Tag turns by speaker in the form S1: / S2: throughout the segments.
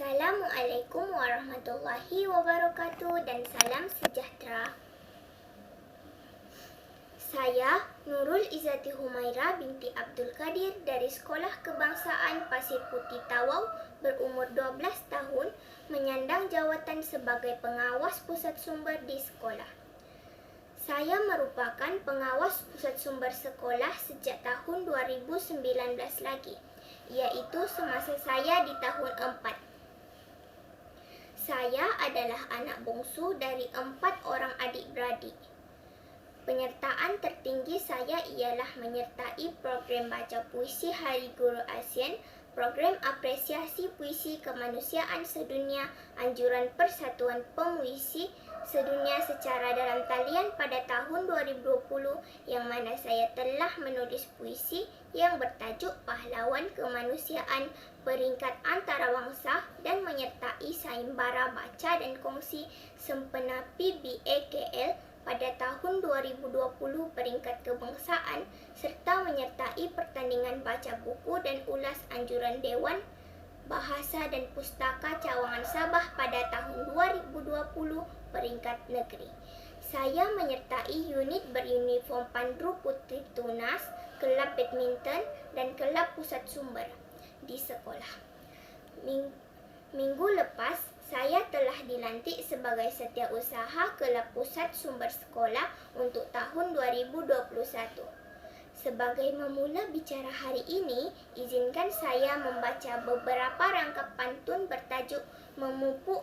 S1: Assalamualaikum warahmatullahi wabarakatuh dan salam sejahtera. Saya Nurul Izzati Humaira binti Abdul Qadir dari Sekolah Kebangsaan Pasir Putih Tawau berumur 12 tahun menyandang jawatan sebagai pengawas pusat sumber di sekolah. Saya merupakan pengawas pusat sumber sekolah sejak tahun 2019 lagi, yaitu semasa saya di tahun 4. Saya adalah anak bungsu dari 4 orang adik-beradik. Penyertaan tertinggi saya ialah menyertai program baca puisi Hari Guru ASEAN, program apresiasi puisi kemanusiaan sedunia, anjuran Persatuan Pemuisi Sedunia secara dalam talian pada tahun 2020 yang mana saya telah menulis puisi yang bertajuk Pahlawan Kemanusiaan peringkat antarabangsa dan menyertai sayembara baca dan kongsi sempena PBAKL pada tahun 2020 peringkat kebangsaan serta menyertai pertandingan baca buku dan ulas anjuran Dewan Bahasa dan Pustaka Cawangan Sabah pada tahun 2020 peringkat negeri. Saya menyertai unit beruniform Pandru Putri Tunas, kelab badminton dan kelab pusat sumber di sekolah. Minggu lepas, saya telah dilantik sebagai setiausaha kelab pusat sumber sekolah untuk tahun 2021. Sebagai memula bicara hari ini, izinkan saya membaca beberapa rangkap pantun bertajuk Memupuk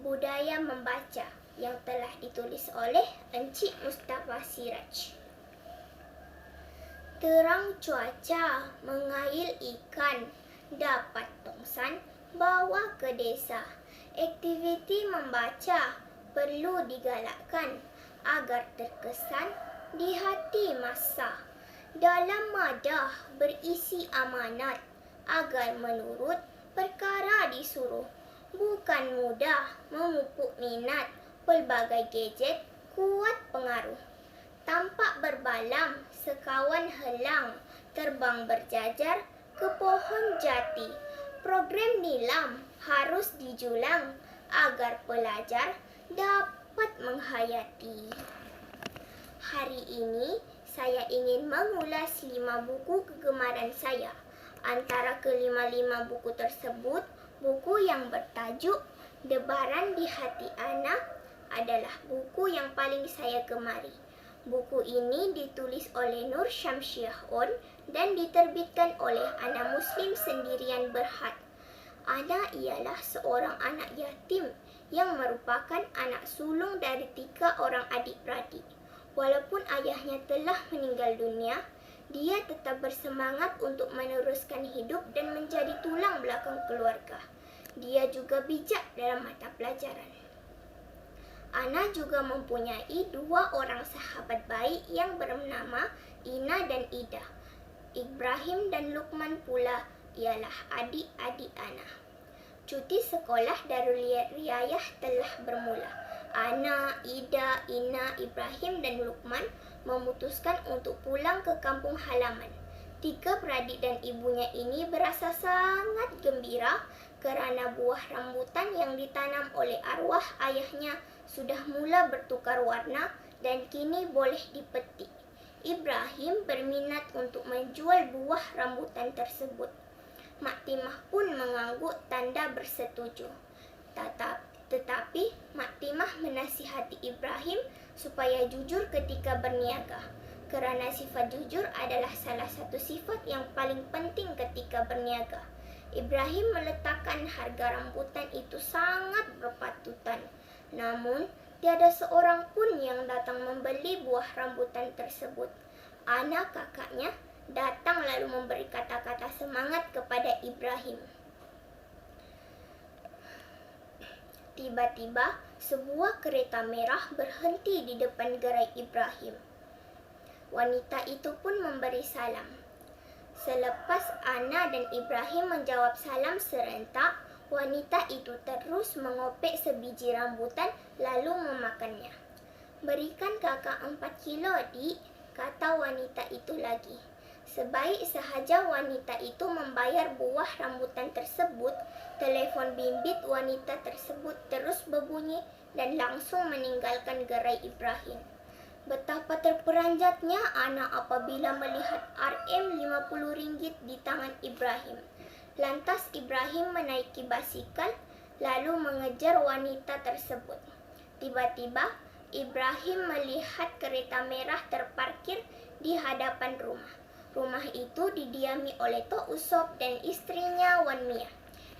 S1: Budaya Membaca yang telah ditulis oleh Encik Mustafa Siraj. Terang cuaca mengail ikan, dapat tongsan bawa ke desa. Aktiviti membaca perlu digalakkan agar terkesan di hati masa. Dalam madah berisi amanat agar menurut perkara disuruh. Bukan mudah memupuk minat pelbagai gadget kuat pengaruh. Tampak berbalam sekawan helang terbang berjajar ke pohon jati. Program nilam harus dijulang agar pelajar dapat menghayati. Hari ini saya ingin mengulas 5 buku kegemaran saya. Antara kelima-lima buku tersebut, buku yang bertajuk Debaran di Hati Ana adalah buku yang paling saya gemari. Buku ini ditulis oleh Nur Syamsiah On dan diterbitkan oleh Ana Muslim Sendirian Berhad. Ana ialah seorang anak yatim yang merupakan anak sulung dari 3 orang adik-beradik. Walaupun ayahnya telah meninggal dunia, dia tetap bersemangat untuk meneruskan hidup dan menjadi tulang belakang keluarga. Dia juga bijak dalam mata pelajaran. Ana juga mempunyai 2 orang sahabat baik yang bernama Ina dan Ida. Ibrahim dan Lukman pula ialah adik-adik Ana. Cuti sekolah Darul Riayah telah bermula. Ana, Ida, Ina, Ibrahim dan Lukman memutuskan untuk pulang ke kampung halaman. 3 beradik dan ibunya ini berasa sangat gembira kerana buah rambutan yang ditanam oleh arwah ayahnya sudah mula bertukar warna dan kini boleh dipetik. Ibrahim berminat untuk menjual buah rambutan tersebut. Mak Timah pun mengangguk tanda bersetuju. Tetapi Mak Timah menasihati Ibrahim supaya jujur ketika berniaga, kerana sifat jujur adalah salah satu sifat yang paling penting ketika berniaga. Ibrahim meletakkan harga rambutan itu sangat berpatutan. Namun, tiada seorang pun yang datang membeli buah rambutan tersebut. Anak kakaknya datang lalu memberi kata-kata semangat kepada Ibrahim. Tiba-tiba, sebuah kereta merah berhenti di depan gerai Ibrahim. Wanita itu pun memberi salam. Selepas Ana dan Ibrahim menjawab salam serentak, wanita itu terus mengopek sebiji rambutan lalu memakannya. "Berikan kakak 4 kilo, Dik," kata wanita itu lagi. Sebaik sahaja wanita itu membayar buah rambutan tersebut, telepon bimbit wanita tersebut terus berbunyi dan langsung meninggalkan gerai Ibrahim. Betapa terperanjatnya anak apabila melihat Rm50 di tangan Ibrahim. Lantas Ibrahim menaiki basikal lalu mengejar wanita tersebut. Tiba-tiba Ibrahim melihat kereta merah terparkir di hadapan rumah. Rumah itu didiami oleh Tok Usop dan istrinya Wan Mia.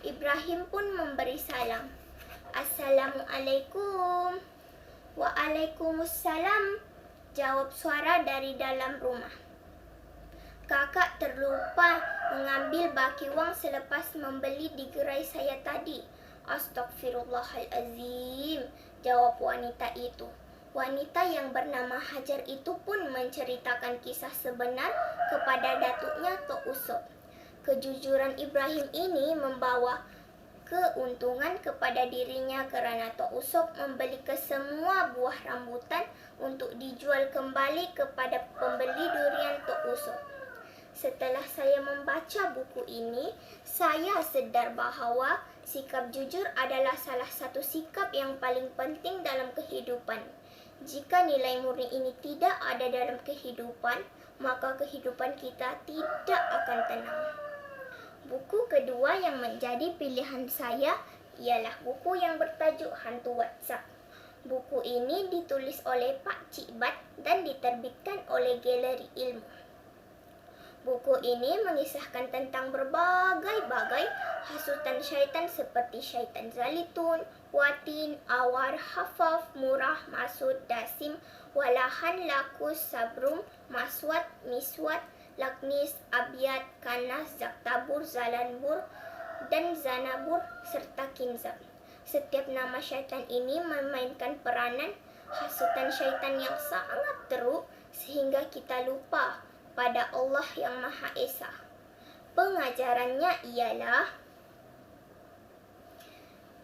S1: Ibrahim pun memberi salam. Assalamualaikum. Waalaikumsalam, jawab suara dari dalam rumah. Kakak terlupa mengambil baki wang selepas membeli di gerai saya tadi. Astagfirullahalazim, jawab wanita itu. Wanita yang bernama Hajar itu pun menceritakan kisah sebenar kepada datuknya Tok Usop. Kejujuran Ibrahim ini membawa keuntungan kepada dirinya kerana Tok Usop membeli semua buah rambutan untuk dijual kembali kepada pembeli durian Tok Usop. Setelah saya membaca buku ini, saya sedar bahawa sikap jujur adalah salah satu sikap yang paling penting dalam kehidupan. Jika nilai murni ini tidak ada dalam kehidupan, maka kehidupan kita tidak akan tenang. Buku kedua yang menjadi pilihan saya ialah buku yang bertajuk Hantu WhatsApp. Buku ini ditulis oleh Pak Cik Bat dan diterbitkan oleh Galeri Ilmu. Buku ini mengisahkan tentang berbagai-bagai hasutan syaitan seperti syaitan Zalitun, Watin, Awar, Hafaf, Murah, Masud, Dasim, Walahan, Lakus, Sabrum, Maswat, Miswat, Laknis, Abiyat, Kanas, Zaktabur, Zalanbur, dan Zanabur, serta Kinzab. Setiap nama syaitan ini memainkan peranan hasutan syaitan yang sangat teruk sehingga kita lupa pada Allah yang Maha Esa. Pengajarannya ialah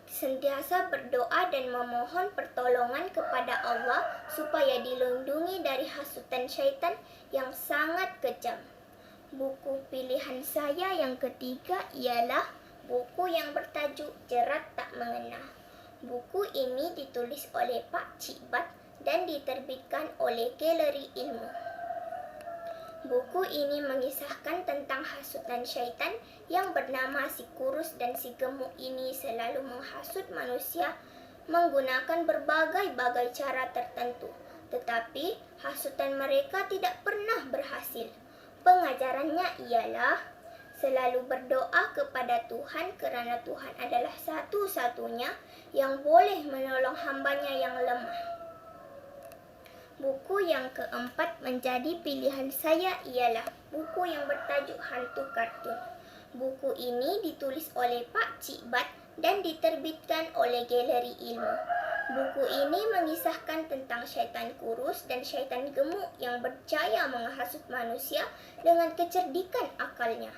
S1: sentiasa berdoa dan memohon pertolongan kepada Allah supaya dilindungi dari hasutan syaitan yang sangat kejam. Buku pilihan saya yang ketiga ialah buku yang bertajuk Jerat Tak Mengena. Buku ini ditulis oleh Pak Cik Bat dan diterbitkan oleh Galeri Ilmu. Buku ini mengisahkan tentang hasutan syaitan yang bernama si kurus dan si gemuk ini selalu menghasut manusia menggunakan berbagai-bagai cara tertentu. Tetapi hasutan mereka tidak pernah berhasil. Pengajarannya ialah selalu berdoa kepada Tuhan kerana Tuhan adalah satu-satunya yang boleh menolong hambanya yang lemah. Buku yang keempat menjadi pilihan saya ialah buku yang bertajuk Hantu Kartun. Buku ini ditulis oleh Pak Cik Bat dan diterbitkan oleh Galeri Ilmu. Buku ini mengisahkan tentang syaitan kurus dan syaitan gemuk yang berjaya menghasut manusia dengan kecerdikan akalnya.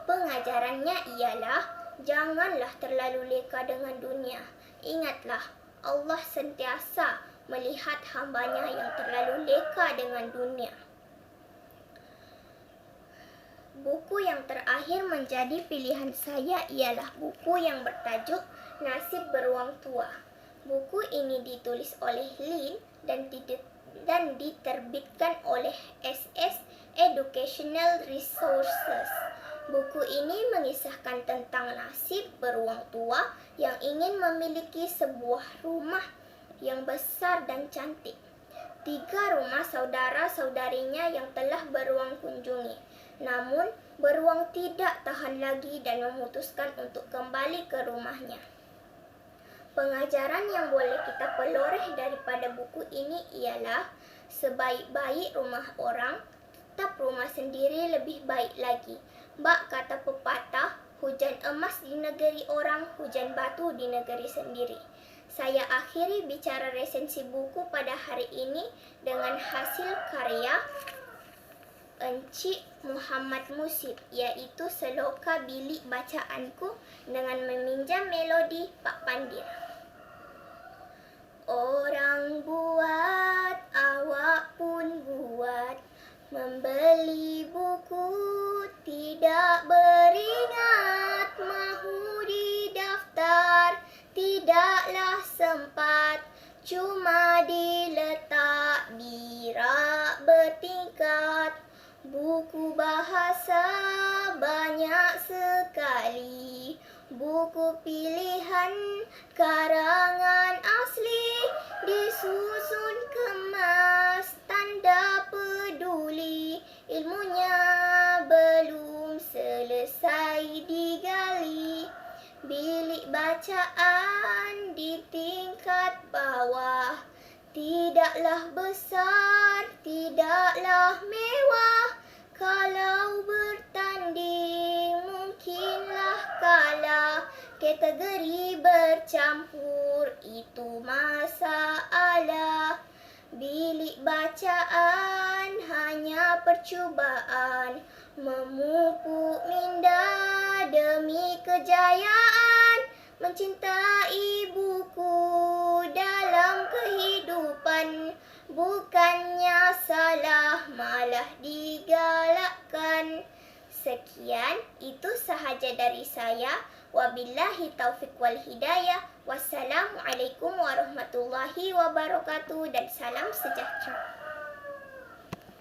S1: Pengajarannya ialah janganlah terlalu leka dengan dunia. Ingatlah, Allah sentiasa melihat hambanya yang terlalu leka dengan dunia. Buku yang terakhir menjadi pilihan saya ialah buku yang bertajuk Nasib Beruang Tua. Buku ini ditulis oleh Lin dan diterbitkan oleh SS Educational Resources. Buku ini mengisahkan tentang nasib beruang tua yang ingin memiliki sebuah rumah yang besar dan cantik. 3 rumah saudara-saudarinya yang telah beruang kunjungi. Namun, beruang tidak tahan lagi dan memutuskan untuk kembali ke rumahnya. Pengajaran yang boleh kita peroleh daripada buku ini ialah sebaik-baik rumah orang, tetap rumah sendiri lebih baik lagi. Bak kata pepatah, hujan emas di negeri orang, hujan batu di negeri sendiri. Saya akhiri bicara resensi buku pada hari ini dengan hasil karya Encik Muhammad Musib, iaitu Seloka Bilik Bacaanku dengan meminjam melodi Pak Pandir. Orang buat, awak pun buat, Membeli buku tidak beringat, mahu didaftar tidaklah sempat, cuma diletak di rak bertingkat. Buku bahasa banyak sekali, buku pilihan karangan asli, disusun kemas tanda peduli, ilmunya belum selesai digali. Bilik bacaan di tingkat bawah tidaklah besar, tidaklah mewah. Kalau bertanding mungkinlah kalah, kategori bercampur itu masalah. Bilik bacaan hanya percubaan, memupuk minda demi kejayaan, mencintai buku dalam kehidupan, bukannya salah malah digalakkan. Sekian, itu sahaja dari saya. Wabillahi taufiq wal hidayah. Wassalamualaikum warahmatullahi wabarakatuh dan salam sejahtera.